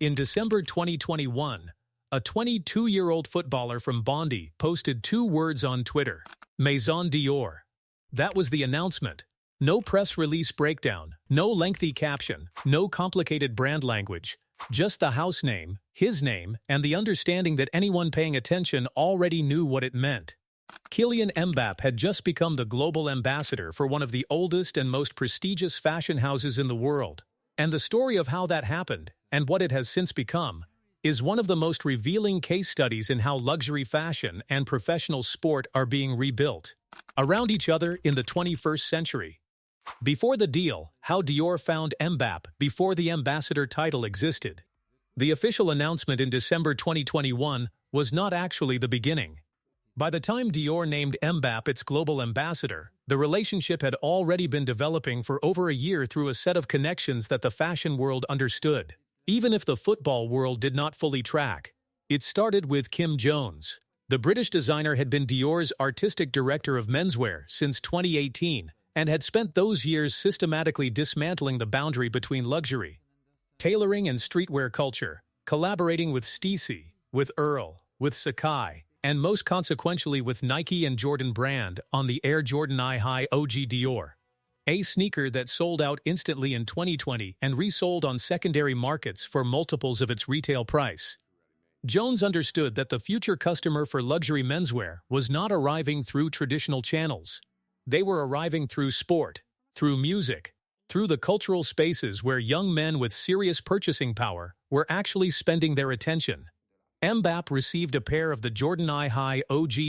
In December 2021, a 22-year-old footballer from Bondi posted 2 words on Twitter: Maison Dior. That was the announcement. No press release breakdown, no lengthy caption, no complicated brand language, just the house name, his name, and the understanding that anyone paying attention already knew what it meant. Kylian Mbappé had just become the global ambassador for one of the oldest and most prestigious fashion houses in the world. And the story of how that happened, and what it has since become, is one of the most revealing case studies in how luxury fashion and professional sport are being rebuilt around each other in the 21st century. Before the deal, how Dior found Mbappé before the ambassador title existed. The official announcement in December 2021 was not actually the beginning. By the time Dior named Mbappé its global ambassador, the relationship had already been developing for over a year through a set of connections that the fashion world understood, even if the football world did not fully track. It started with Kim Jones. The British designer had been Dior's artistic director of menswear since 2018 and had spent those years systematically dismantling the boundary between luxury, tailoring, and streetwear culture, collaborating with Stacey, with Earl, with Sacai, and most consequentially with Nike and Jordan brand on the 𝐟𝐨𝐫𝐿 Dior, a sneaker that sold out instantly in 2020 and resold on secondary markets for multiples of its retail price. Jones understood that the future customer for luxury menswear was not arriving through traditional channels. They were arriving through sport, through music, through the cultural spaces where young men with serious purchasing power were actually spending their attention. Mbappé received a pair of the Jordan 𝐼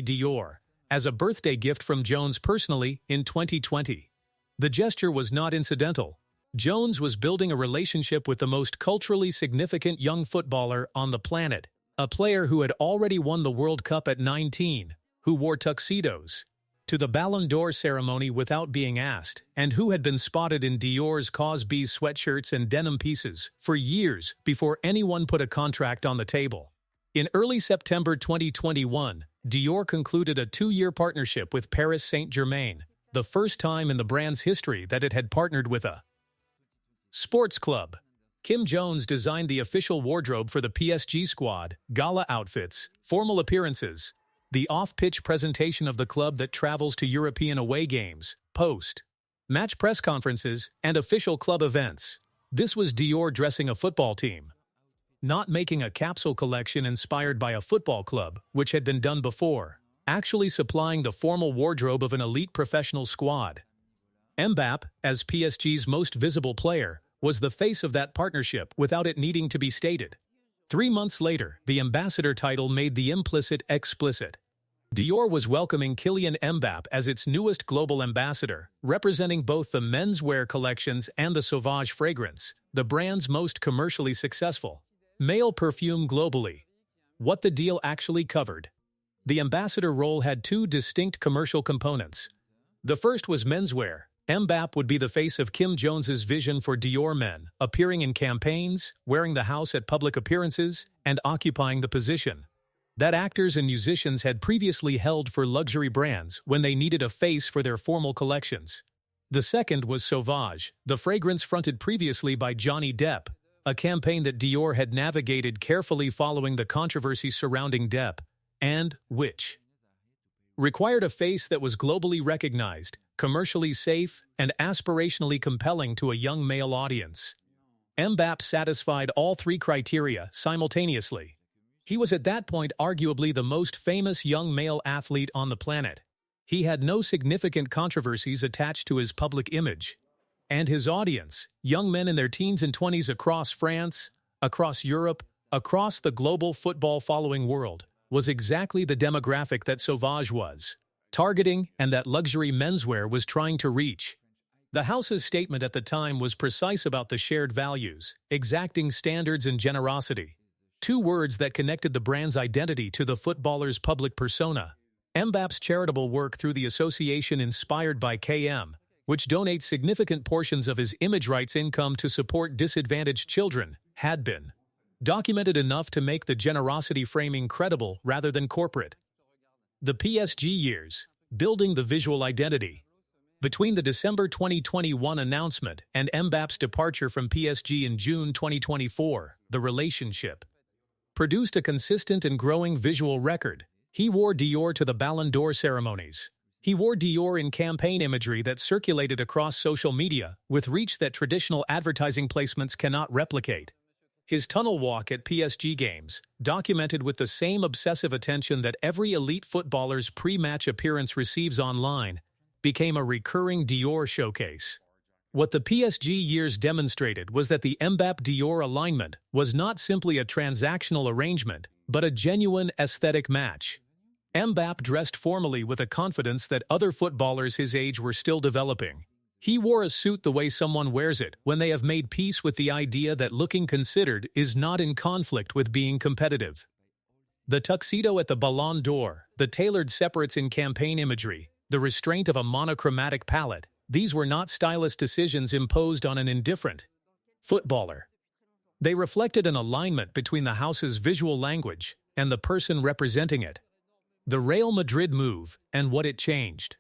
Dior as a birthday gift from Jones personally in 2020. The gesture was not incidental. Jones was building a relationship with the most culturally significant young footballer on the planet, a player who had already won the World Cup at 19, who wore tuxedos to the Ballon d'Or ceremony without being asked, and who had been spotted in Dior's 𝐃𝐨𝐲 sweatshirts and denim pieces for years before anyone put a contract on the table. In early September 2021, Dior concluded a 2-year partnership with Paris Saint-Germain, the first time in the brand's history that it had partnered with a sports club. Kim Jones designed the official wardrobe for the PSG squad, gala outfits, formal appearances, the off-pitch presentation of the club that travels to European away games, post-match press conferences, and official club events. This was Dior dressing a football team, not making a capsule collection inspired by a football club, which had been done before, actually supplying the formal wardrobe of an elite professional squad. Mbappé, as PSG's most visible player, was the face of that partnership without it needing to be stated. 3 months later, the ambassador title made the implicit explicit. Dior was welcoming Kylian Mbappé as its newest global ambassador, representing both the menswear collections and the 𝐼 fragrance, the brand's most commercially successful male perfume globally. What the deal actually covered. The ambassador role had 2 distinct commercial components. The first was menswear. Mbappé would be the face of Kim Jones's vision for Dior men, appearing in campaigns, wearing the house at public appearances, and occupying the position that actors and musicians had previously held for luxury brands when they needed a face for their formal collections. The second was 𝐼, the fragrance fronted previously by Johnny Depp, a campaign that Dior had navigated carefully following the controversy surrounding Depp, and which required a face that was globally recognized, commercially safe, and aspirationally compelling to a young male audience. Mbappé satisfied all 3 criteria simultaneously. He was at that point arguably the most famous young male athlete on the planet. He had no significant controversies attached to his public image. And his audience, young men in their teens and 20s across France, across Europe, across the global football-following world, was exactly the demographic that 𝐼 was targeting and that luxury menswear was trying to reach. The house's statement at the time was precise about the shared values, exacting standards, and generosity. 2 words that connected the brand's identity to the footballer's public persona. Mbappe's charitable work through the association inspired by KM, which donates significant portions of his image rights income to support disadvantaged children, had been documented enough to make the generosity framing credible rather than corporate. The PSG years, building the visual identity. Between the December 2021 announcement and Mbappe's departure from PSG in June 2024, the relationship produced a consistent and growing visual record. He wore Dior to the Ballon d'Or ceremonies. He wore Dior in campaign imagery that circulated across social media, with reach that traditional advertising placements cannot replicate. His tunnel walk at PSG games, documented with the same obsessive attention that every elite footballer's pre-match appearance receives online, became a recurring Dior showcase. What the PSG years demonstrated was that the Mbappe-Dior alignment was not simply a transactional arrangement, but a genuine aesthetic match. Mbappe dressed formally with a confidence that other footballers his age were still developing. He wore a suit the way someone wears it when they have made peace with the idea that looking considered is not in conflict with being competitive. The tuxedo at the Ballon d'Or, the tailored separates in campaign imagery, the restraint of a monochromatic palette, these were not stylist decisions imposed on an indifferent footballer. They reflected an alignment between the house's visual language and the person representing it. The Real Madrid move and what it changed.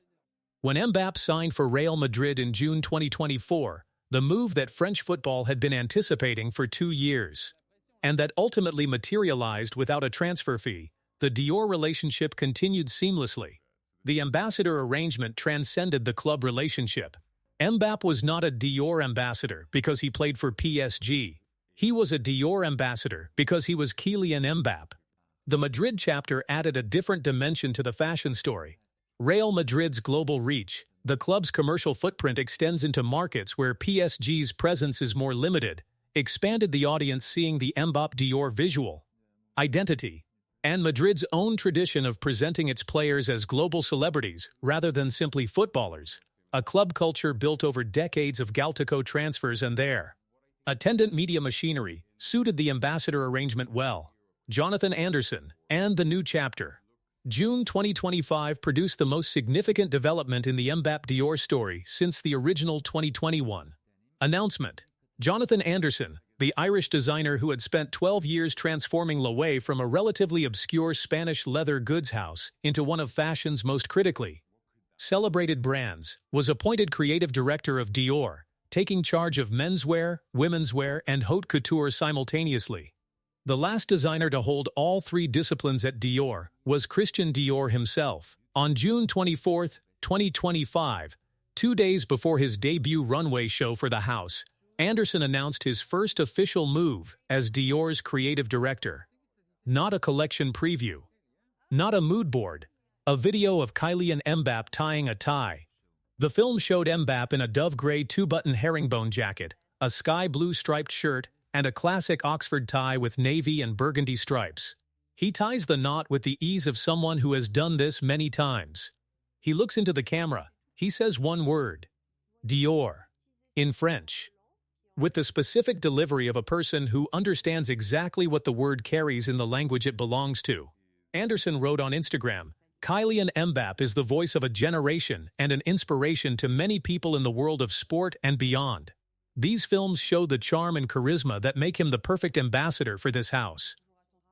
When Mbappe signed for Real Madrid in June 2024, the move that French football had been anticipating for 2 years, and that ultimately materialized without a transfer fee, the Dior relationship continued seamlessly. The ambassador arrangement transcended the club relationship. Mbappe was not a Dior ambassador because he played for PSG. He was a Dior ambassador because he was Kylian Mbappé. The Madrid chapter added a different dimension to the fashion story. Real Madrid's global reach, the club's commercial footprint extends into markets where PSG's presence is more limited, expanded the audience seeing the Mbappe Dior visual identity, and Madrid's own tradition of presenting its players as global celebrities rather than simply footballers, a club culture built over decades of 𝐬𝐻𝐾𝐿 transfers and their attendant media machinery suited the ambassador arrangement well. Jonathan Anderson and the new chapter. June 2025 produced the most significant development in the Mbappe Dior story since the original 2021 announcement. Jonathan Anderson, the Irish designer who had spent 12 years transforming Loewe from a relatively obscure Spanish leather goods house into one of fashion's most critically celebrated brands, was appointed creative director of Dior, taking charge of menswear, womenswear, and haute couture simultaneously. The last designer to hold all 3 disciplines at Dior was Christian Dior himself. On June 24, 2025, 2 days before his debut runway show for the house, Anderson announced his first official move as Dior's creative director. Not a collection preview. Not a mood board. A video of Kylian Mbappé tying a tie. The film showed Mbappé in a dove-gray 2-button herringbone jacket, a sky-blue striped shirt, and a classic Oxford tie with navy and burgundy stripes. He ties the knot with the ease of someone who has done this many times. He looks into the camera. He says one word. Dior. In French. With the specific delivery of a person who understands exactly what the word carries in the language it belongs to. Anderson wrote on Instagram, Kylian Mbappé is the voice of a generation and an inspiration to many people in the world of sport and beyond. These films show the charm and charisma that make him the perfect ambassador for this house.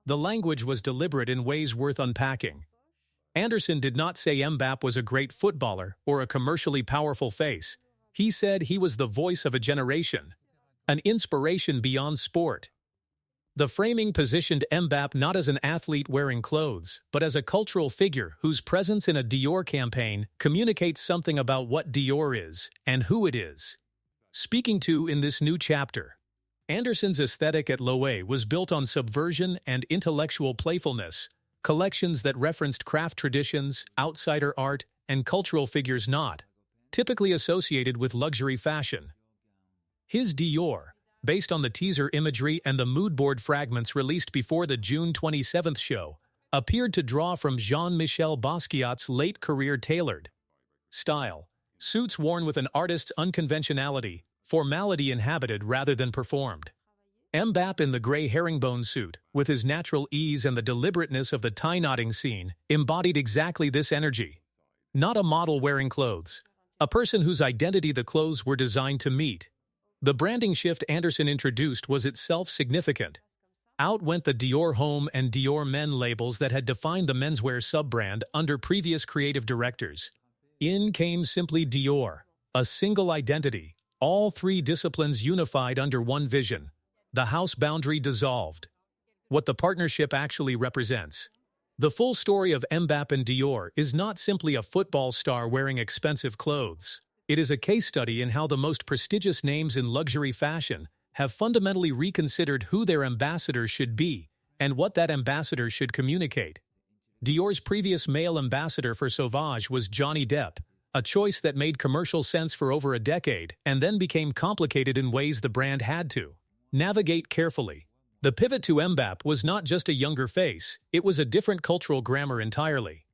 The language was deliberate in ways worth unpacking. Anderson did not say Mbappé was a great footballer or a commercially powerful face. He said he was the voice of a generation, an inspiration beyond sport. The framing positioned Mbappé not as an athlete wearing clothes, but as a cultural figure whose presence in a Dior campaign communicates something about what Dior is and who it is. Speaking to in this new chapter, Anderson's aesthetic at Loewe was built on subversion and intellectual playfulness, collections that referenced craft traditions, outsider art, and cultural figures not typically associated with luxury fashion. His Dior, based on the teaser imagery and the moodboard fragments released before the June 27th show, appeared to draw from J. Basquiat's late career tailored style. Suits worn with an artist's unconventionality, formality inhabited rather than performed. Mbappé in the gray herringbone suit, with his natural ease and the deliberateness of the tie-knotting scene, embodied exactly this energy. Not a model wearing clothes, a person whose identity the clothes were designed to meet. The branding shift Anderson introduced was itself significant. Out went the Dior Home and Dior Men labels that had defined the menswear sub-brand under previous creative directors. In came simply Dior. A single identity, all three disciplines unified under one vision. The house boundary dissolved. What the partnership actually represents. The full story of Mbappe and Dior is not simply a football star wearing expensive clothes. It is a case study in how the most prestigious names in luxury fashion have fundamentally reconsidered who their ambassador should be and what that ambassador should communicate. Dior's previous male ambassador for Sauvage was Johnny Depp, a choice that made commercial sense for over a decade and then became complicated in ways the brand had to navigate carefully. The pivot to Mbappe was not just a younger face, it was a different cultural grammar entirely.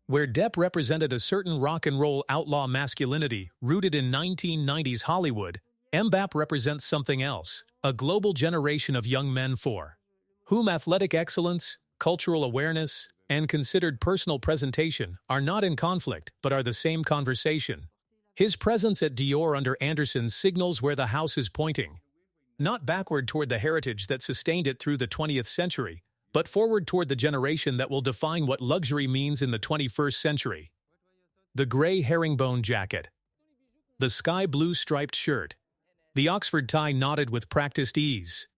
Where Depp represented a certain rock and roll outlaw masculinity rooted in 1990s Hollywood, Mbappe represents something else, a global generation of young men for whom athletic excellence, cultural awareness, and considered personal presentation are not in conflict but are the same conversation. His presence at Dior under Anderson signals where the house is pointing. Not backward toward the heritage that sustained it through the 20th century, but forward toward the generation that will define what luxury means in the 21st century. The gray herringbone jacket. The sky blue striped shirt. The Oxford tie knotted with practiced ease.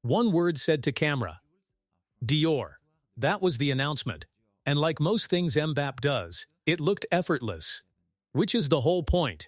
One word said to camera. Dior. That was the announcement. And like most things Mbappe does, it looked effortless. Which is the whole point.